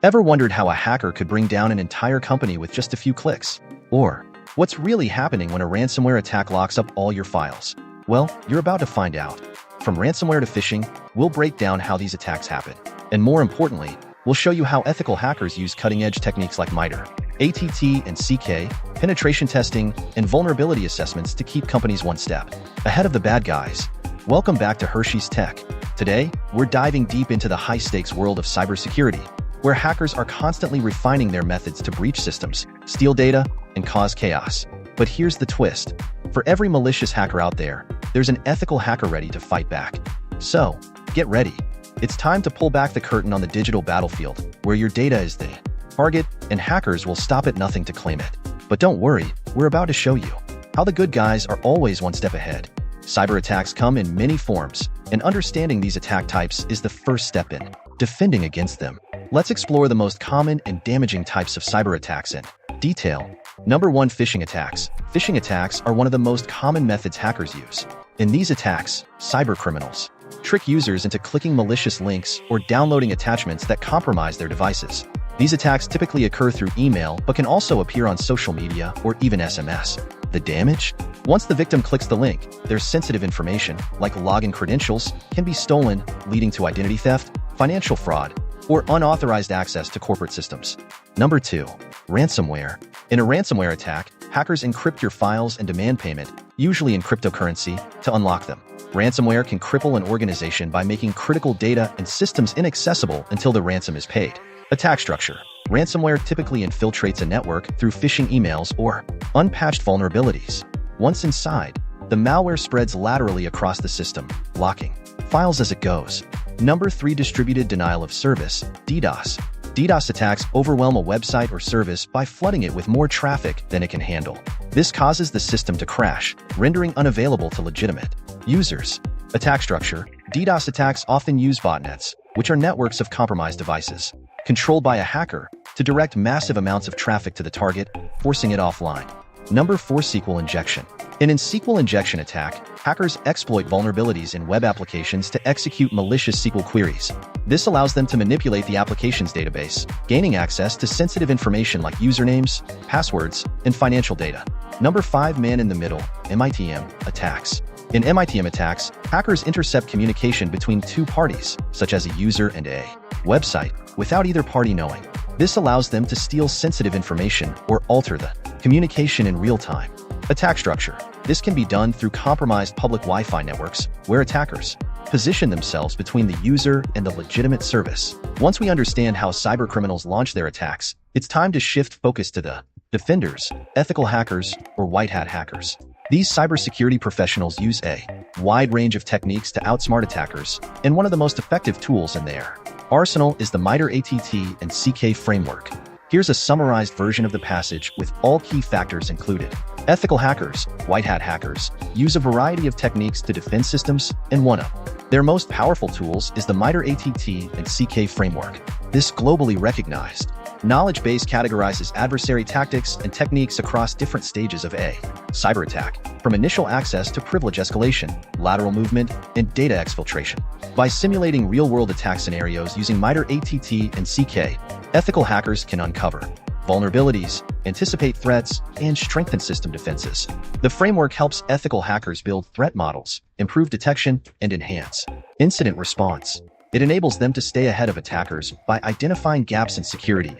Ever wondered how a hacker could bring down an entire company with just a few clicks? Or what's really happening when a ransomware attack locks up all your files? Well, you're about to find out. From ransomware to phishing, we'll break down how these attacks happen. And more importantly, we'll show you how ethical hackers use cutting-edge techniques like MITRE ATT&CK, penetration testing, and vulnerability assessments to keep companies one step ahead of the bad guys. Welcome back to Hershey's Tech. Today, we're diving deep into the high-stakes world of cybersecurity, where hackers are constantly refining their methods to breach systems, steal data, and cause chaos. But here's the twist. For every malicious hacker out there, there's an ethical hacker ready to fight back. So, get ready. It's time to pull back the curtain on the digital battlefield, where your data is the target, and hackers will stop at nothing to claim it. But don't worry, we're about to show you how the good guys are always one step ahead. Cyber attacks come in many forms, and understanding these attack types is the first step in defending against them. Let's explore the most common and damaging types of cyber attacks in detail. Number 1. Phishing attacks. Phishing attacks are one of the most common methods hackers use. In these attacks, cybercriminals trick users into clicking malicious links or downloading attachments that compromise their devices. These attacks typically occur through email, but can also appear on social media or even SMS. The damage? Once the victim clicks the link, their sensitive information, like login credentials, can be stolen, leading to identity theft, financial fraud, or unauthorized access to corporate systems. Number 2. Ransomware. In a ransomware attack, hackers encrypt your files and demand payment, usually in cryptocurrency, to unlock them. Ransomware can cripple an organization by making critical data and systems inaccessible until the ransom is paid. Attack structure. Ransomware typically infiltrates a network through phishing emails or unpatched vulnerabilities. Once inside, the malware spreads laterally across the system, locking files as it goes. Number 3. Distributed denial of service, DDoS. DDoS attacks overwhelm a website or service by flooding it with more traffic than it can handle. This causes the system to crash, rendering unavailable to legitimate users. Attack structure. DDoS attacks often use botnets, which are networks of compromised devices, controlled by a hacker, to direct massive amounts of traffic to the target, forcing it offline. Number 4. SQL injection. In an SQL injection attack, hackers exploit vulnerabilities in web applications to execute malicious SQL queries. This allows them to manipulate the application's database, gaining access to sensitive information like usernames, passwords, and financial data. Number 5. Man-in-the-middle, MITM, attacks. In MITM attacks, hackers intercept communication between two parties, such as a user and a website, without either party knowing. This allows them to steal sensitive information or alter the communication in real time. Attack structure. This can be done through compromised public Wi-Fi networks, where attackers position themselves between the user and the legitimate service. Once we understand how cybercriminals launch their attacks, it's time to shift focus to the defenders, ethical hackers, or white hat hackers. These cybersecurity professionals use a wide range of techniques to outsmart attackers, and one of the most effective tools in their arsenal is the MITRE ATT&CK framework. Here's a summarized version of the passage with all key factors included. Ethical hackers, white hat hackers, use a variety of techniques to defend systems, and one of their most powerful tools is the MITRE ATT&CK framework. This globally recognized knowledge base categorizes adversary tactics and techniques across different stages of a cyber attack, from initial access to privilege escalation, lateral movement, and data exfiltration. By simulating real-world attack scenarios using MITRE ATT&CK, ethical hackers can uncover vulnerabilities, anticipate threats, and strengthen system defenses. The framework helps ethical hackers build threat models, improve detection, and enhance incident response. It enables them to stay ahead of attackers by identifying gaps in security,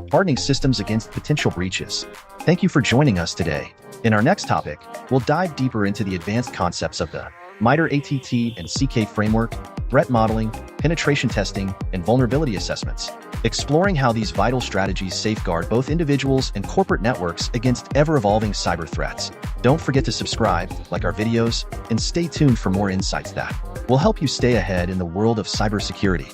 hardening systems against potential breaches. Thank you for joining us today. In our next topic, we'll dive deeper into the advanced concepts of the MITRE ATT&CK framework, threat modeling, penetration testing, and vulnerability assessments, exploring how these vital strategies safeguard both individuals and corporate networks against ever-evolving cyber threats. Don't forget to subscribe, like our videos, and stay tuned for more insights that will help you stay ahead in the world of cybersecurity.